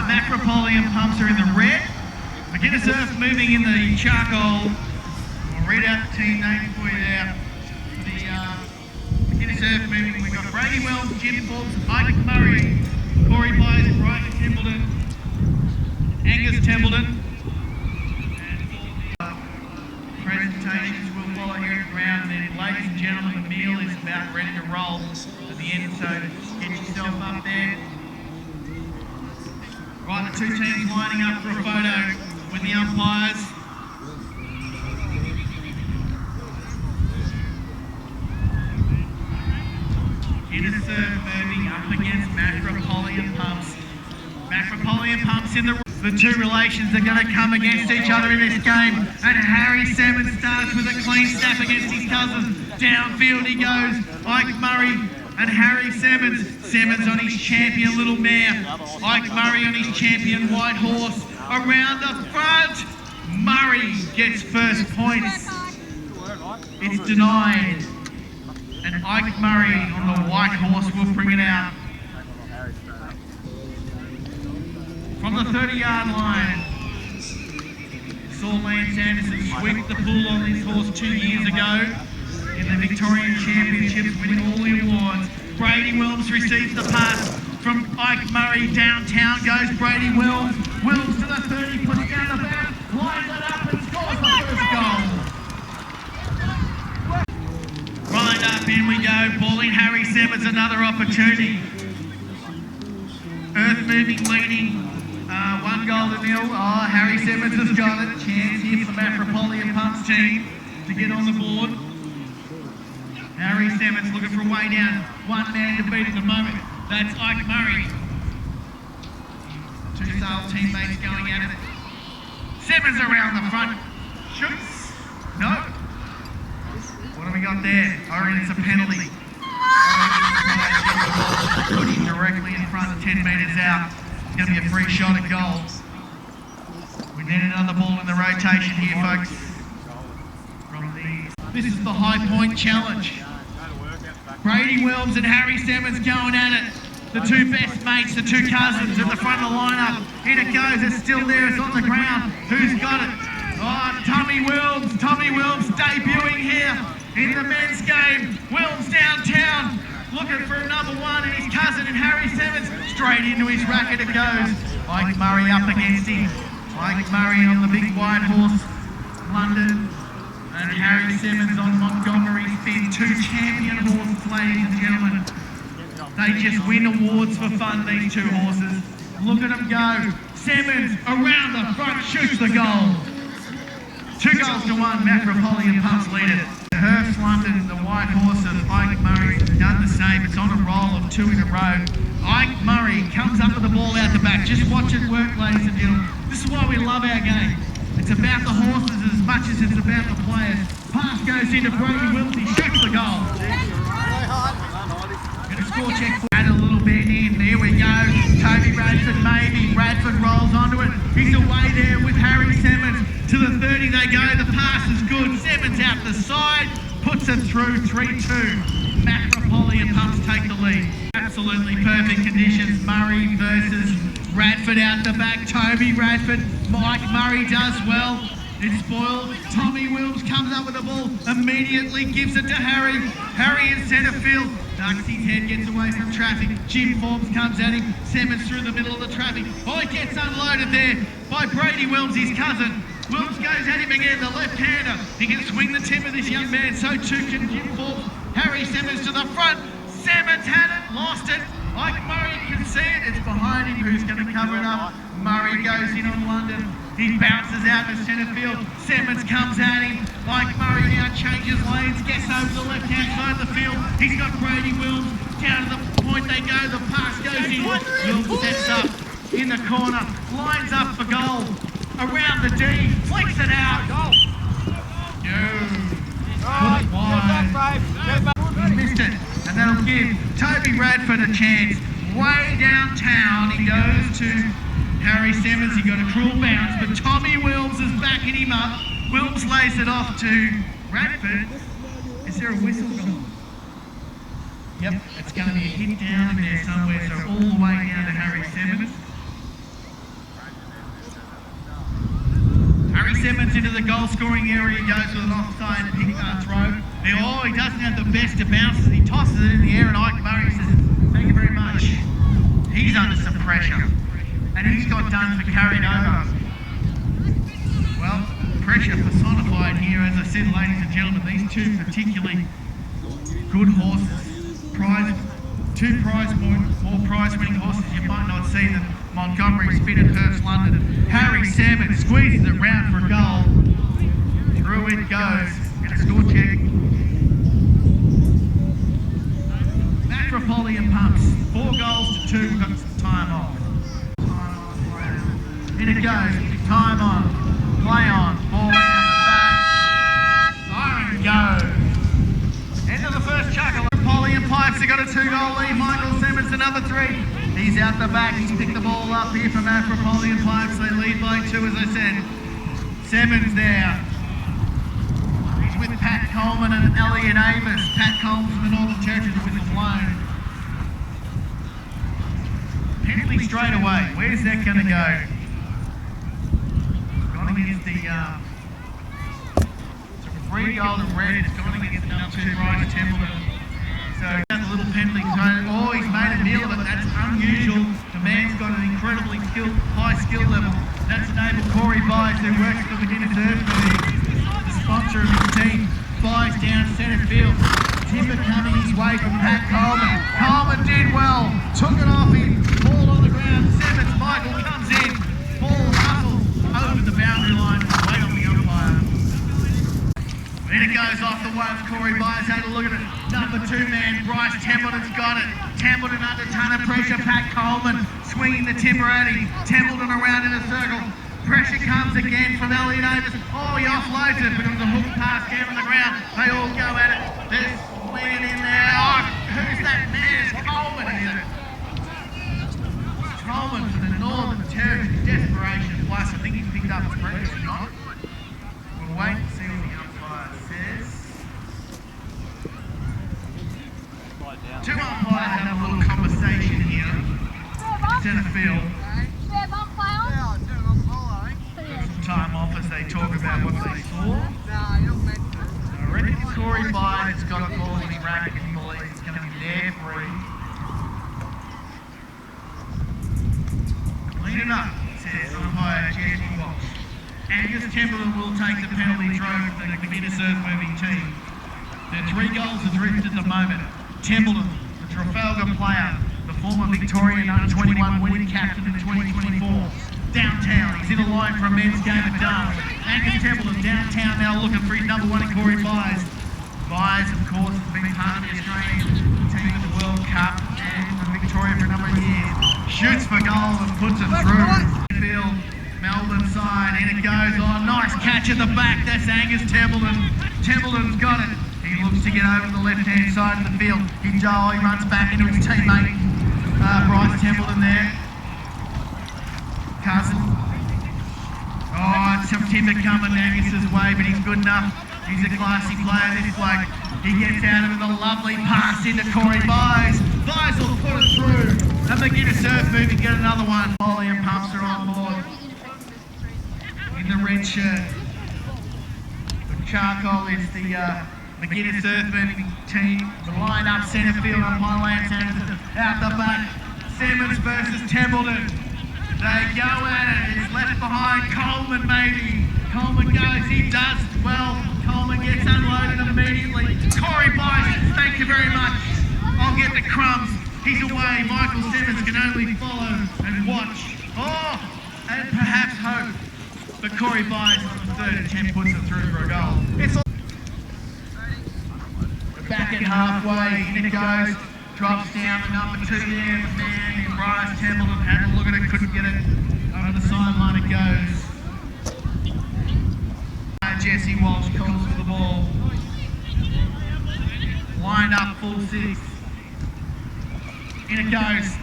Macropolitan pumps are in the red. McGuinness Earth moving in the charcoal. I'll read out the team name for you there. The McGuinness Earth moving, we've got Brady Wells, Jim Forbes, Ike Murray, Corey Byers, Brian Templeton, Angus Templeton. And presentations will follow here at the ground. And then, ladies and gentlemen, the meal is about ready to roll at the end, so get yourself up there. Right, the two teams lining up for a photo with the umpires. McGuinness Earth moving up against Macropolitan pumps. Macropolitan pumps in the two relations are going to come against each other in this game. And Harry Simmons starts with a clean snap against his cousin. Downfield he goes. Ike Murray and Harry Simmons. Simmons on his champion little mare. Ike Murray on his champion white horse. Around the front. Murray gets first points. It's denied. And Ike Murray on the white horse will bring it out. From the 30-yard line, saw Lance Anderson sweep the pool on this horse 2 years ago in the Victorian Championships, winning all the awards. Brady Wilms receives the pass from Ike Murray. Downtown goes Brady Wilms. Wilms to the 30, puts down the back, lines it up and scores the first goal. Lined up, in we go. Balling Harry Simmons, another opportunity. Earth moving, leading. 1-0. Oh, Harry Simmons has got it. Chance here for the Macropolitan Pumps team to get on the board. Harry Simmons looking for a way down. One man to beat at the moment. That's Ike Murray. Two sale teammates going at it. Simmons around the front. Shoots. No. What have we got there? I reckon it's a penalty. Put him directly in front, 10 metres out. It's going to be a free shot at goal. We need another ball in the rotation here, folks. This is the HiPoint challenge. Brady Wilms and Harry Simmons going at it. The two best mates, the two cousins at the front of the lineup. In it goes, it's still there, it's on the ground. Who's got it? Oh, Tommy Wilms debuting here in the men's game. Wilms downtown, looking for another one, and his cousin and Harry Simmons straight into his racket it goes. Ike Murray up against him. Ike Murray on the big white horse, London, and Harry Simmons on Montgomery's Fin. Two champion horses, ladies and gentlemen. They just win awards for fun, these two horses. Look at them go. Simmons around the front, shoots the goal. 2-1, Macropolitan Pumps lead it. Hurst London, the white horse of Ike Murray, done the same. It's on a roll of 2 in a row. Ike Murray comes up with the ball out the back. Just watch it work, ladies and gentlemen. This is why we love our game. It's about the horses as much as it's about the players. Pass goes into Brady Wilms, he shoots the goal. Get a score check. Add a little bit in. There we go. Toby Radford maybe. Radford rolls onto it. He's away there with Harry Simmons. To the 30 they go. The pass is good. Simmons out the side. Puts it through 3-2. Macropolitan Pumps take the lead. Absolutely perfect conditions. Murray versus Radford out the back. Toby Radford. Mike Murray does well. It's spoiled. Tommy Wilms comes up with the ball. Immediately gives it to Harry. Harry in centre field. Ducks his head, gets away from traffic. Jim Forbes comes at him. Simmons through the middle of the traffic. Oh, he gets unloaded there by Brady Wilms, his cousin. Wilms goes at him again, the left-hander. He can swing the tip of this young man, so too can Jim Forbes. Harry Simmons to the front. Simmons had it, lost it. Ike Murray can see it, it's behind him. Who's going to cover it up? Murray goes in on London. He bounces out to centre field. Simmons comes at him. Ike Murray now changes lanes, gets over the left-hand side of the field. He's got Brady Wilms. Down to the point they go. The pass goes in. Wilms steps up in the corner. Lines up for goal. Around the D. Flicks it out. Goal. No. Put it wide. He missed it. And that'll give Toby Radford a chance. Way downtown he goes to Harry Simmons. He got a cruel bounce, but Tommy Wilms is backing him up. Wilms lays it off to Radford. Is there a whistle gone? Yep, it's going to be a hit down in there somewhere, so all the way down to Harry Simmons. Harry Simmons into the goal scoring area, goes with an offside throw. He doesn't have the best of bounces. He tosses it in the air and Ike Murray says, thank you very much. He's under some pressure. And he's got done for carrying over. Well, pressure personified here, as I said, ladies and gentlemen, these two particularly good horses. More prize-winning horses you might not see than Montgomery, Spin and Hurst London. Harry Salmon squeezes it round for a goal. Through it goes. Get a score check. Metropolitan Pumps. 4 goals to 2. Got some time off. In it goes. Time on. Play on. Ball around the back. Siren go. End of the first chuckle. Metropolitan Pipes have got a 2-goal lead. Michael Simmons another 3. He's out the back. He's picked the ball up here from Metropolitan Pipes. They lead by 2, as I said. Simmons there. He's with Pat Coleman and Elliot Avis. Pat Coleman from the Northern Territory with his loan. Penalty straight away. Where's that going to go? Gone against the 3 goals of red. It's gone against the number 2 Bryce Templeton. So a little penalty zone. Oh, he's made a deal of it. That's unusual. The man's got an incredibly high skill level. That's enabled Corey Byes, who works for the beginner surf the sponsor of his team. Byes down centre field. Timber coming his way from Pat Coleman. Coleman did well. Took it off him. Ball on the ground. Simmons, Michael comes in. Ball hustles over the boundary line. Wait on the umpire. And it goes off the one. Corey Byes had a look at it. Number 2 man, Bryce Templeton's got it. Templeton under ton of pressure. Pat Coleman swinging the timber at him. Templeton around in a circle. Pressure comes again from Elliot Davis. Oh, he offloads it, but it was a hook pass down on the ground. They all go at it. There's Lynn in there. Oh, who's that man? It's Coleman, is it? Coleman for the Northern Territory. Desperation plus. I think he's picked up his previous shot. We'll wait and see what the umpire says. 2 umpires had a little conversation here. Centre field. Time off as they talk about what they saw. I reckon Corey Byes has got a ball in his racket and he believes it's going to be there for him. Clean it up, says umpire Jesse Walsh. Angus Templeton will take the penalty throw for the beginner surf moving team. There are 3 goals adrift at the moment. Templeton, the Trafalgar player, the former Victorian under-21 winning captain in 2024. Downtown, he's in a line for a men's game at Darwin. Angus Templeton downtown now looking for his number 1 in Corey Byes. Byes, of course, has been part of the Australian team at the World Cup and for Victoria for a number of years. Shoots for goal and puts it through. Field, Melbourne side, in it goes. Oh, nice catch at the back. That's Angus Templeton. Templeton's got it. He looks to get over to the left-hand side of the field. He runs back into his teammate, Bryce Templeton there. Cousin. Oh, it's some timber coming Angus's way, but he's good enough. He's a classy player, this bloke. He gets out of it with a lovely pass into Corey Byes. Byes will put it through. And beginner surf move and get another one. Holly and Pumps are on board. In the red shirt. The charcoal is the beginner surf moving team. The line up centre field on Highland Anderson. Out the back. Simmons versus Templeton. They go at it. It's left behind. Coleman maybe. Coleman goes. He does well. Coleman gets unloaded immediately. Corey Byes, thank you very much. I'll get the crumbs. He's away. Michael Simmons can only follow and watch. Oh, and perhaps hope. But Corey Byes on the 3rd attempt puts it through for a goal. It's all back at halfway. In it goes. Drops down the number 2 there, the man in Bryce Templeton had a look at it, couldn't get it. Over the sideline it goes. Jesse Walsh calls for the ball. Lined up full 6. In it goes.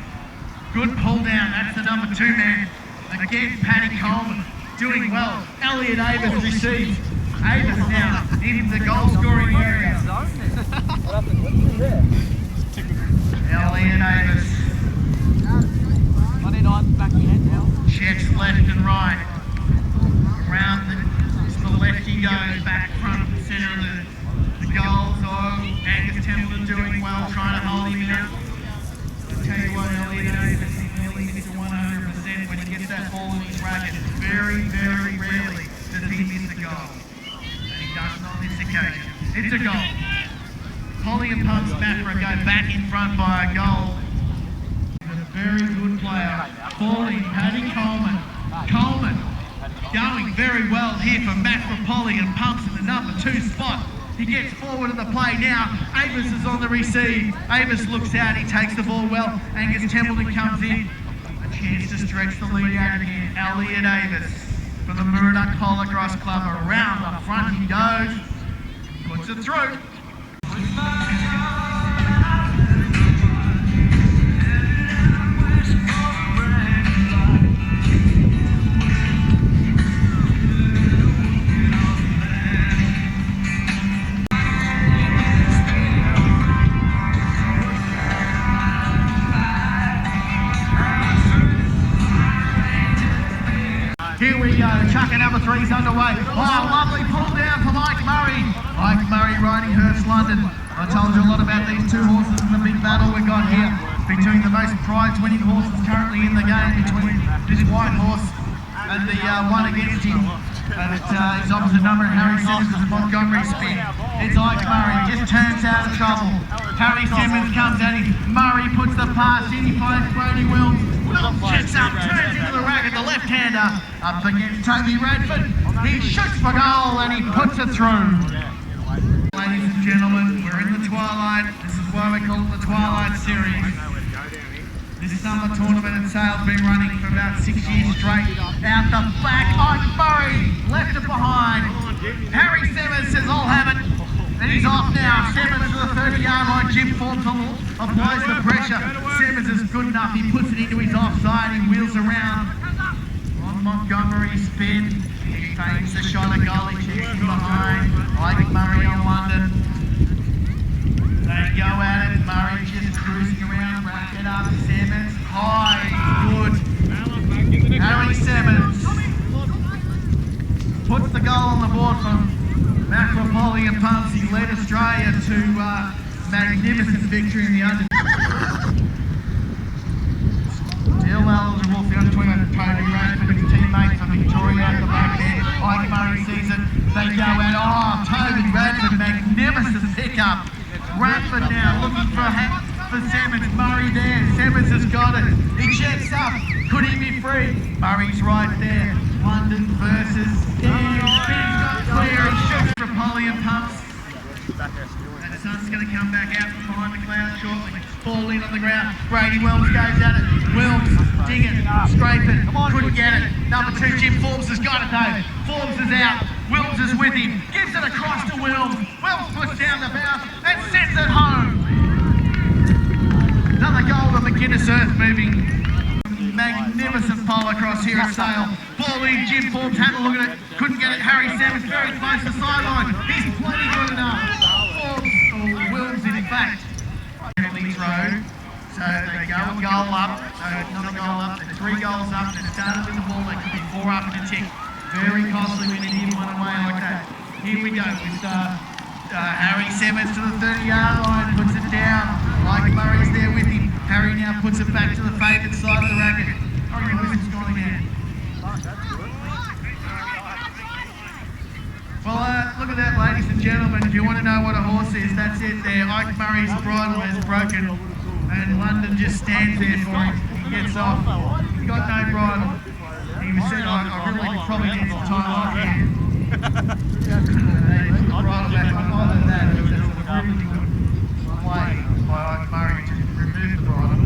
Good pull down, that's the number 2 man. Again, Paddy Coleman doing well. Elliot Avis receives. Avis now in the goal scoring area. Elliot Avis. Checks left and right. Around the center of the goal. So Angus Templeton doing well, trying to hold him out. I'll tell you what, Elliot Davis, he nearly hits to 100% when he gets that ball in his racket. Very, very rarely does he miss the goal. And he does on this occasion. It's a goal. Polly and Pumps Macra go back in front by a goal. He's a very good player. Falling, Paddy Coleman. Coleman going very well here for Macra, Polly and Pumps in the number 2 spot. He gets forward of the play now. Avis is on the receive. Avis looks out, he takes the ball well. Angus Templeton comes in. A chance to stretch the lead out again. Elliot Avis from the Murdoch PoloX Club. Around the front he goes. Puts it through. Here we go, chucking number 3's underway. Oh, lovely pull down from Ike Murray. Ike Murray riding Hurst London. I told you a lot about these 2 horses in the big battle we got here between the most prize-winning horses currently in the game, between this white horse and the one against him. And his opposite number, Harry Simmons, is Montgomery spin. It's Ike Murray, just turns out of trouble. Harry Simmons comes at him. Murray puts the pass in, he finds Brody Wills. Wills checks up, turns into the racket, the left-hander up against Toby Radford. He shoots for goal and he puts it through. Ladies and gentlemen, we're in the Twilight. This is why we call it the Twilight Series. This summer tournament at Sale's been running for about 6 years straight. Out the back, Ike Murray left it behind. Harry Simmons says, I'll have it. And he's off now. Simmons to the 30-yard line. Jim Forbes applies the pressure. Simmons is good enough. He puts it into his offside. He wheels around on Montgomery's spin. He fakes the shot at goal. He checks from behind. Ike Murray on London. They go at it. Murray just cruising around. Racket up. Simmons high. Good. Harry Simmons puts the goal on the board from Macra, Polly and Pumps. He led Australia to magnificent victory in the under. Still eligible for the under-21 Toby Radford and his teammates for Victoria at the back there. Ike Murray sees it. They go at, Toby Radford, magnificent pickup. Radford now looking for Simmons. Murray there. Simmons has got it. He checks up. Could he be free? Murray's right there. London versus clear. He shoots for Polly and Pumps. And the sun's going to come back out from behind the clouds shortly. Ball in on the ground. Brady Wilms goes at it. Wilms digging, scraping. Couldn't get it. Number 2, Jim Forbes has got it though. Forbes is out. Wilms is with him. Gives it across to Wilms. Wilms puts down the bounce and sends it home. Another goal to McInnes Earth moving. Magnificent polocross here at Sale. Ball in, Jim Forbes had a look at it, couldn't get it. Harry Simmons very close to the sideline. He's plenty good enough. Forbes, or Wilms in fact. Links Road. So they go a goal up. So another goal up. They're 3 goals up. They started with the ball. They could be 4 up in a tick. Very costly when you give one away like that. Here we go with Harry Simmons to the 30-yard line. Puts it down. Ike Murray's there with him. Harry now puts it back to the favoured side of the racket. Whistle's gone again. Well, look at that, ladies and gentlemen. If you want to know what a horse is, that's it there. Ike Murray's bridle is broken, and London just stands there for him. He gets off. He's got no bridle. He was said, I really probably need some time off here. They put the bridle back on. Other than that, it was a really good play by Ike Murray to remove the bridle.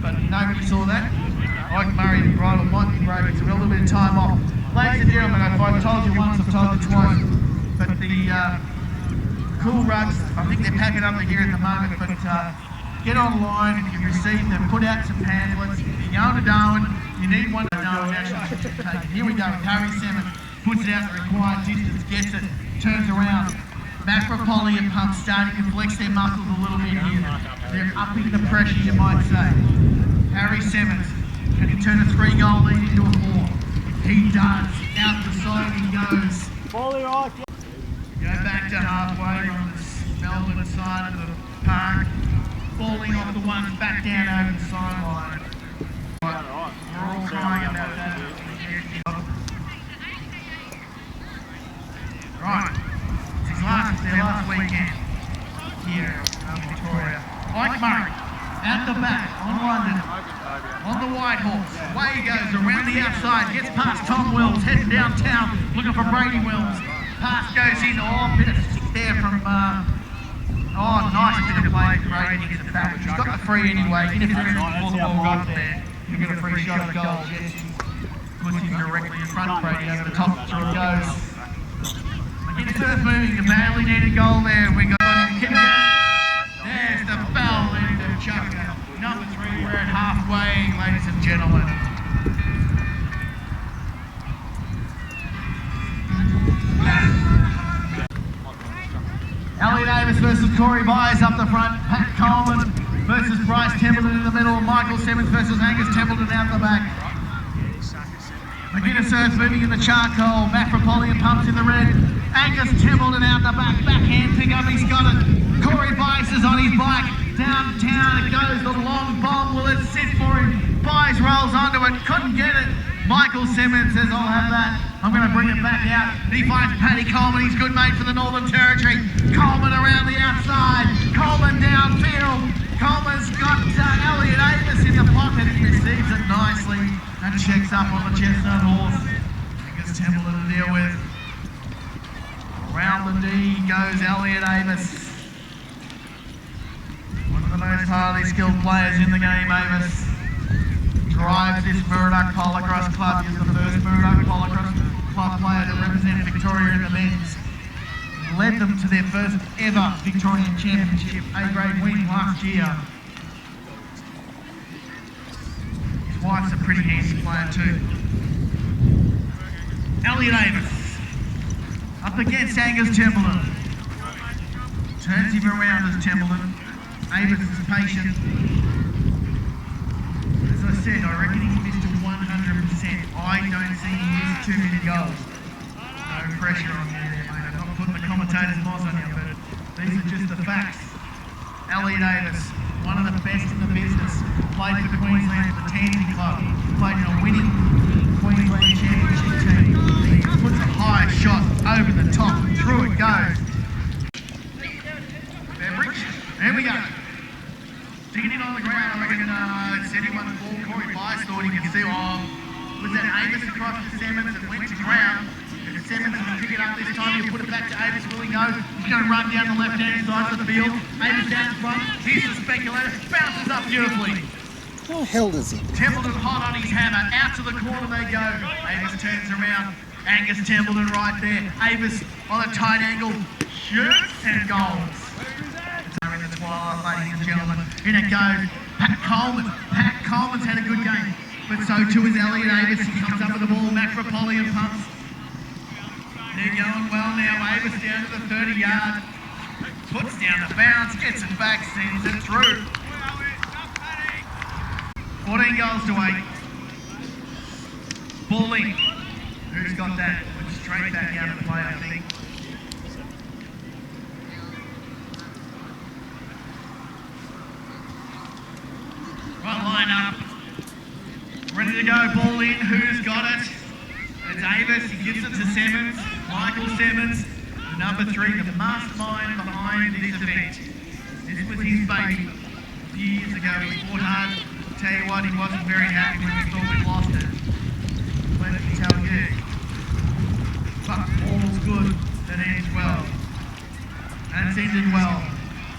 But nobody saw that. Ike Murray, the bridle might be broken, so we've got a little bit of time off. Ladies and gentlemen, if I've told you once, I've told you twice, but the cool rugs, I think they're packing up here at the moment, but get online, if you receive them, put out some pamphlets. If you're going to Darwin, you need one to Darwin actually taken. Here we go with Harry Simmons, puts it out the required distance, gets it, turns around. Macra, Polly and Pumps starting to flex their muscles a little bit here. They're upping the pressure, you might say. Harry Simmons, can he turn a 3-goal lead into a 4? He does. Out the side he goes. Go back. back to halfway on the Melbourne side of the park, falling off the ones back down over the sideline. We're all crying about that. Right, it's their last weekend here in Victoria. Ike Murray, out the back, on London, on the White Horse. Away he goes, around the outside, gets past Tom Wills, heading downtown, looking for Brady Wills. Pass goes in, bit of stick there from, nice bit of play from Brady, gets it back. He's got the free anyway, interference before the ball got there. He'll get a free shot at goal, puts him directly in front of Brady, over the top, through it goes. McInnes moving, the badly needed goal there. We got there's the foul end of Chucker. Number 3, we're at halfway, ladies and gentlemen. Elliot Davis versus Corey Byers up the front. Pat Coleman versus Bryce Templeton in the middle. Michael Simmons versus Angus Templeton out the back. McInnes moving in the charcoal. Macropolitan pumps in the red. Angus Templeton out the back. Backhand pick up. He's got it. Corey Byers is on his bike. Downtown it goes. The long bomb. Will it sit for him? Byers rolls onto it. Couldn't get it. Michael Simmons says, I'll have that. I'm going to bring it back out. He finds Paddy Coleman. He's good mate for the Northern Territory. Coleman around the outside. Coleman downfield. Coleman's got Elliot Davis in the pocket. He receives it nicely and checks up on the chestnut horse. Angus Templeton to deal with. Around the D goes Elliot Davis. One of the most highly skilled players in the game, Davis. Drives this Murdoch Polocross Club. He's the first Murdoch Polocross Club player to represent Victoria in the men's. Led them to their first ever Victorian Championship A-grade win last year. His wife's a pretty handsome player too. Elliot Davis up against Angus Templeton. Turns him around as Templeton. Davis is patient. As I said, I reckon he's missed to 100%. I don't see him miss too many goals. No pressure on you there, mate. I'm not putting the commentator's moss on you, but these are just the facts. Elliot Davis, one of the best in the business, played for Queensland at the Tansy Club, played in a winning Queensland Championship team. He puts a high shot over the top, through it goes. Beveridge, there we go. Digging in on the ground, I reckon it's anyone's ball. Corey Byers thought he could see, was that Avis across to Simmons and went to ground. If Simmons will pick it up this time, he'll put it back to Avis. Will he know? He's going to run down the left-hand side of the field. Avis down front. Here's the speculator. Bounces up beautifully. How the hell does he? Templeton hot on his hammer. Out to the corner they go. Avis turns around. Angus Templeton right there. Avis on a tight angle. Shoots and goals. In the Twilight, ladies and gentlemen. In it goes Pat Coleman. Pat Coleman's had a good game, but so too is Elliot Davis. He comes up with the ball. Macropolitan pumps. They're going well now. Avis down to the 30-yard. Puts down the bounce, gets it back, sends it through. 14 goals to 8. Ball in. Who's got that? Went straight back out of the play, I think. Right line up. Ready to go, ball in. Who's got it? It's Avis. He gives it to Simmons. Michael Simmons, number 3, the mastermind behind this event. This was his baby. A few years ago, he fought hard. I'll tell you what, he wasn't very happy when we thought we lost it. Let me tell you. But all's good that ends well. And it's ended well.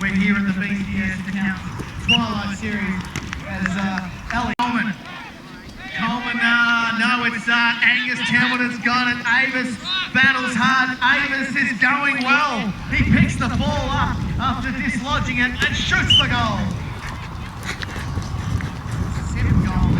We're here in the BCS account Twilight series as Ellie Coleman. No, it's Angus Templeton's got it. Avis battles hard. Avis is going well. He picks the ball up after dislodging it and shoots the goal. 7 goal.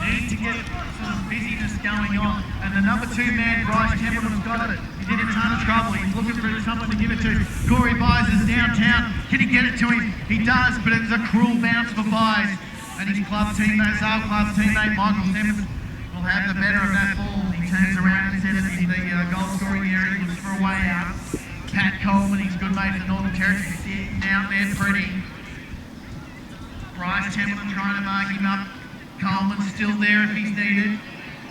Need to get some busyness going on. And the number 2 man, Bryce Templeton's got it. He did a ton of trouble. He's looking for someone to give it to. Corey Byers is downtown. Can he get it to him? He does, but it's a cruel bounce for Byers. And his club teammate, Michael Simmons, will have the better of that ball. He He turns around instead of in the goal scoring area, looks for a way out. Pat Coleman, he's good mate for the Northern Territory, sitting out there pretty. Bryce Templeton trying to mark him up. Coleman's still there if he's needed.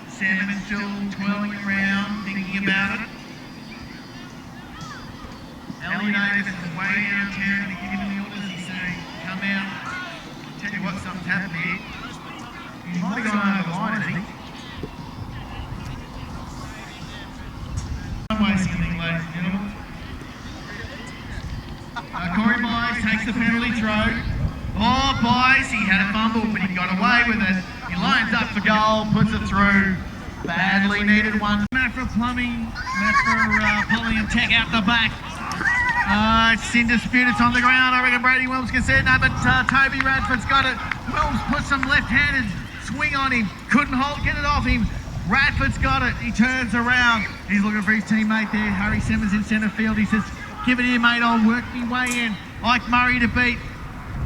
Salmon still twirling around, thinking about it. Elliot Davis is way downtown to give him the orders. He's saying, come out. Tell you what, something's happened here. He might have gone over the line, I think. I'm wasting anything, ladies and gentlemen. Corey Byes takes the penalty throw. Oh, Byes, he had a fumble, but he got away with it. He lines up for goal, puts it through. Badly needed one. Mafra Plumbing, Mafra pulling and tech out the back. It's in dispute, it's on the ground. I reckon Brady Wilms can see it now, but Toby Radford's got it. Wilms puts some left-handed swing on him. Couldn't get it off him. Radford's got it. He turns around. He's looking for his teammate there. Harry Simmons in centre field. He says, give it here, mate. I'll work my way in. Ike Murray to beat.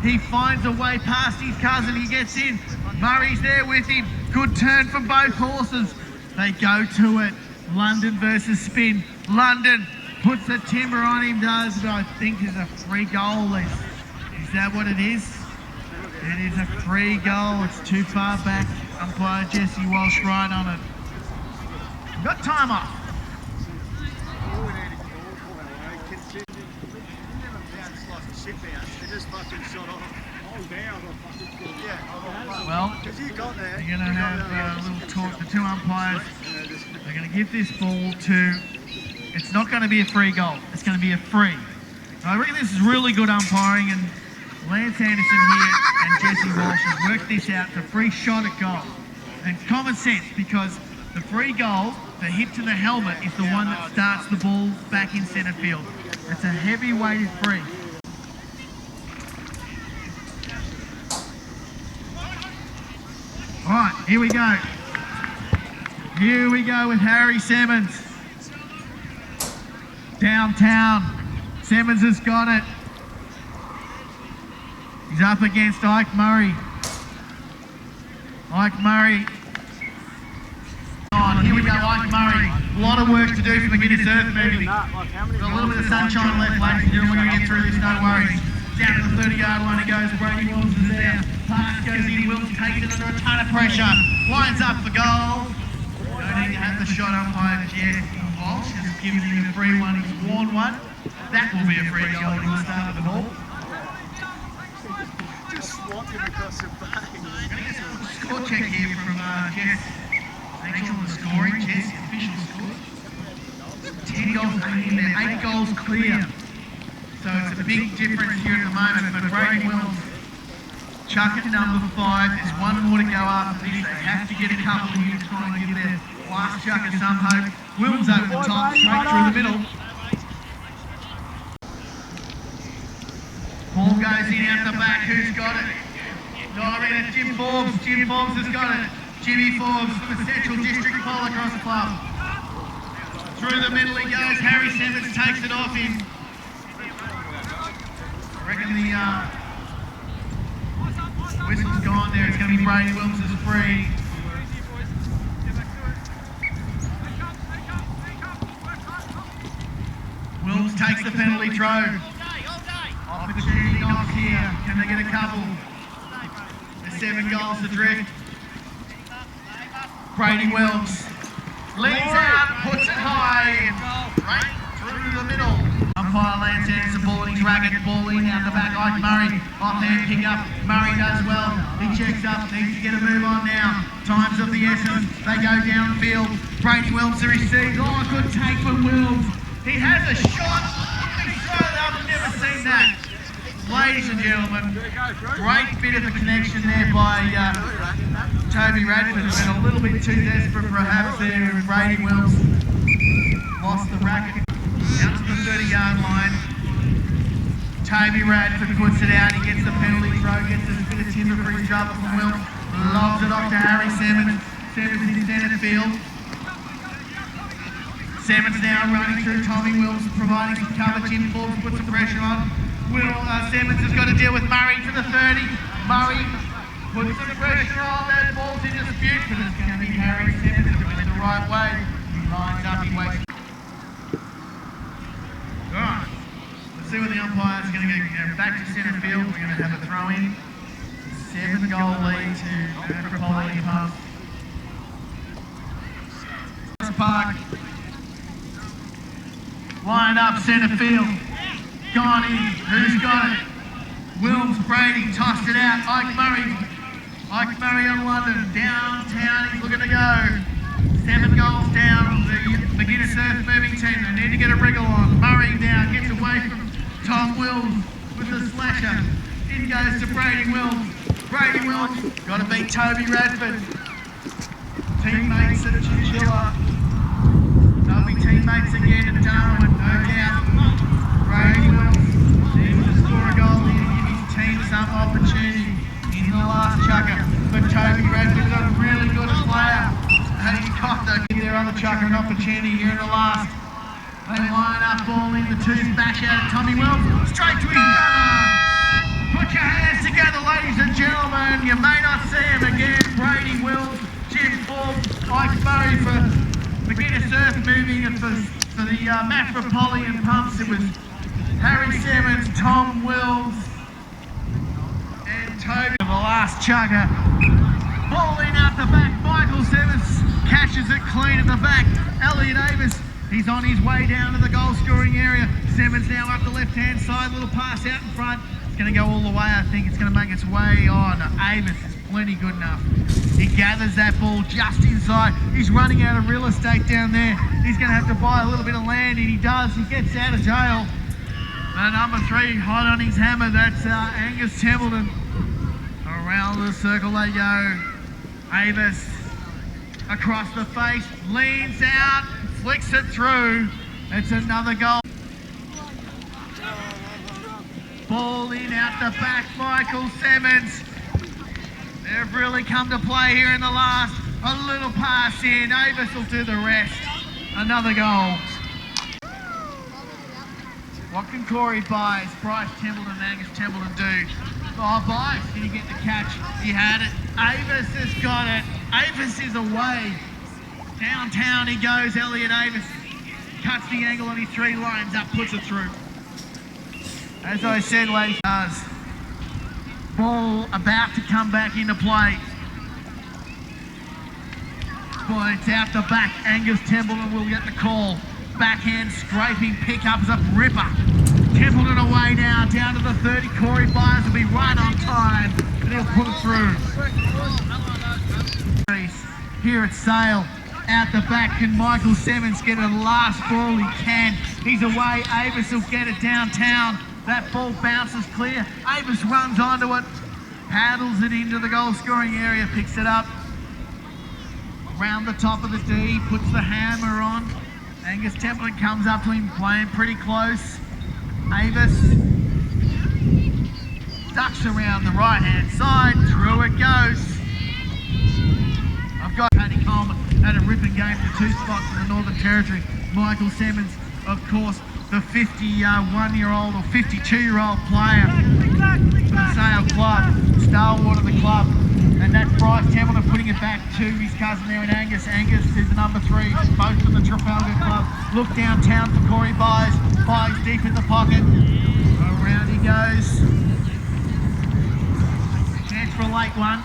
He finds a way past his cousin. He gets in. Murray's there with him. Good turn from both horses. They go to it. London versus Spin. London puts the timber on him, does, but I think it's a free goal. Is that what it is? It is a free goal. It's too far back. Umpire Jesse Walsh right on it. Got time off. Well, you're going to have a little talk. The two umpires are going to give this ball to... It's not going to be a free goal. It's going to be a free. I reckon this is really good umpiring, and Lance Anderson here and Jesse Walsh have worked this out. It's a free shot at goal. And common sense, because the free goal, the hit to the helmet, is the one that starts the ball back in centre field. It's a heavy-weighted free. All right, here we go. Here we go with Harry Simmons. Downtown. Simmons has got it. He's up against Ike Murray. Ike Murray. On, here we go, Ike Murray. A lot of work to do for McGuinness Earth moving. Got a little bit of sunshine left, ladies and gentlemen. We're going to get through this, no worries. Down to the 30-yard line it goes. Brady Wilms is there. Pass goes in. Wilms takes it under a ton of pressure. Lines up for goal. Don't need to have the shot umpire Jesse Walsh has given him a free one. He's worn one. That will be a free goal. He will start with the ball. Just swapped him across the bay. Score check here from Jess. Make sure the scoring, Jess, the official score. 10 goals, 8 in there, 8 goals clear. So it's a big difference here at the moment, but Brady Wilms chuck it to number 5. There's one more to go after this. They have to get a couple here to try and give their last chuck of some hope. Wilms over the top, straight through the middle. Ball goes in out the back. Who's got it? No, I reckon it's Jim Forbes. Jim Forbes has got it. Jimmy Forbes from the Central District PoloX Club. Through the middle he goes. Harry Simmons takes it off him. I reckon the whistle's gone there. It's going to be Brady Wilms as free. Wilms takes the penalty throw. Opportunity knocks here. Can they get a couple? There's 7 goals adrift. Brady Wilms leans out, puts it high, and right through the middle. Umpire Lance Anderson ball in his racket, ball in out the back. Ike Murray, off-hand pick up. Murray does well. He checks up, needs to get a move on now. Time's of the essence. They go downfield. Brady Wilms to receive. Oh, good take from Wilms. He has a shot. I've never seen that. Ladies and gentlemen, great bit of a connection there by Toby Radford. Been a little bit too desperate perhaps there, and Brady Wilms lost the racket. Out to the 30-yard line. Toby Radford puts it out. He gets the penalty throw, gets a bit of timber for his trouble from Wilms. Lobs it off to Harry Simmons. Simmons in centre field. Simmons now running through Tommy Wilms, providing some cover. Jim Forbes puts some pressure on. Simmons has got to deal with Murray to the 30. Murray puts some pressure on. That ball's in dispute, but it's going to be Harry Simmons with the right way. He lines up, he waits. Alright, let's see what the umpire's going to get. Back to centre field, we're going to have a throw in. 7-goal lead to Metropolitan Pumps. Park. Line up centre field. Gone in. Who's got it? Wilms Brady tossed it out. Ike Murray on London. Downtown. He's looking to go. 7 goals down. The McGuinness Earth moving team. They need to get a wriggle on. Murray now gets away from Tom Wilms with the slasher. In goes to Brady Wilms. Brady Wilms. Got to beat Toby Radford. Teammates at Chinchilla. They'll be teammates again at Darwin, no doubt. Brady Wills seems to score a goal here to give his team some opportunity in the last chucker. But Toby Radford's a really good player. And he got to give their other chucker an opportunity here in the last. They line up, ball in, the two's bash out of Tommy Wills. Straight to his brother. Put your hands together, ladies and gentlemen. You may not see him again. Brady Wills, Jim Forbes, Ike Murray for McGuinness Earth moving it for the Metropolitan Pumps. It was Harry Simmons, Tom Wills, and Toby. The last chugger. Ball in out the back. Michael Simmons catches it clean at the back. Elliot Avis, he's on his way down to the goal scoring area. Simmons now up the left hand side. Little pass out in front. It's going to go all the way. I think it's going to make its way on. Avis is plenty good enough. He gathers that ball just inside. He's running out of real estate down there. He's going to have to buy a little bit of land, and he does. He gets out of jail. Number 3, hot on his hammer. That's Angus Templeton. Around the circle they go. Avis across the face, leans out, flicks it through. It's another goal. Ball in out the back, Michael Simmons. They've really come to play here in the last. A little pass in. Avis will do the rest. Another goal. What can Corey Byes, Bryce Templeton and Angus Templeton do? Oh, Byes, did he get the catch? He had it. Avis has got it. Avis is away. Downtown he goes. Elliot Avis cuts the angle on his 3 lines up, puts it through. As I said, ladies, ball about to come back into play. Boy, it's out the back. Angus Templeton will get the call. Backhand scraping pickups up ripper. Templeton away now, down to the 30. Corey Byers will be right on time, and he'll put it through. Here at Sale, out the back, can Michael Simmons get a last ball? He can. He's away. Avis will get it downtown. That ball bounces clear. Avis runs onto it, paddles it into the goal scoring area, picks it up. Around the top of the D, puts the hammer on. Angus Templeton comes up to him, playing pretty close. Avis ducks around the right hand side, through it goes. I've got Paddy Coleman had a ripping game for 2 spots in the Northern Territory. Michael Simmons, of course, the 51-year-old or 52-year-old player for the Sale club, stalwart of the club. And that's Bryce Templeton putting it back to his cousin there in Angus. Angus is the number 3, both from the Trafalgar club. Look downtown for Corey Byes. Byes deep in the pocket. Around he goes. Chance for a late one.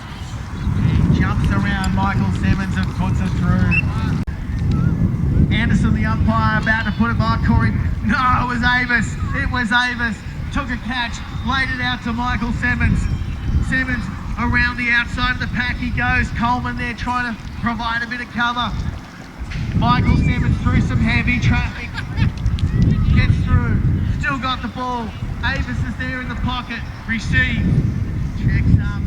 He jumps around Michael Simmons and puts it through. Anderson, the umpire, about to put it by Corey. No, it was Avis. It was Avis. Took a catch, laid it out to Michael Simmons. Simmons around the outside of the pack he goes. Coleman there trying to provide a bit of cover. Michael Simmons through some heavy traffic. Gets through. Still got the ball. Avis is there in the pocket. Receive. Checks up.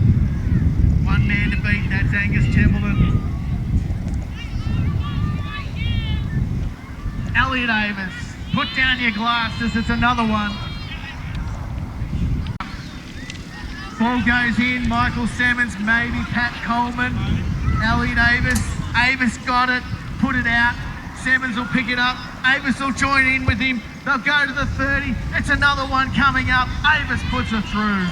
One man to beat. That's Angus Templeton. Elliot Avis. Put down your glasses. It's another one. Ball goes in. Michael Simmons, maybe Pat Coleman. Elliot Avis. Avis got it. Put it out. Simmons will pick it up. Avis will join in with him. They'll go to the 30. It's another one coming up. Avis puts it through.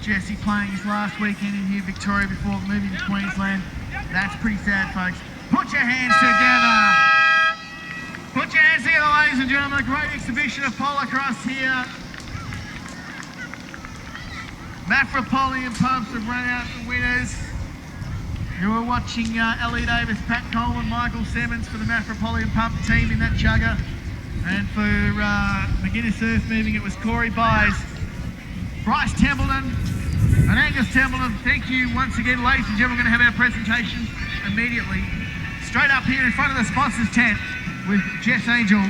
Jesse playing his last weekend in here, Victoria, before moving to Queensland. That's pretty sad, folks. Put your hands together. Put your hands together, ladies and gentlemen. A great exhibition of PoloX here. Mafrapolian pumps have run out the winners. You were watching Ellie Davis, Pat Coleman, Michael Simmons for the Mafrapolian pump team in that chugger. And for McGuinness Earth Moving, it was Corey Byes, Bryce Templeton, and Angus Templeton. Thank you once again, ladies and gentlemen. We're going to have our presentation immediately. Straight up here in front of the sponsors tent with Jess Angel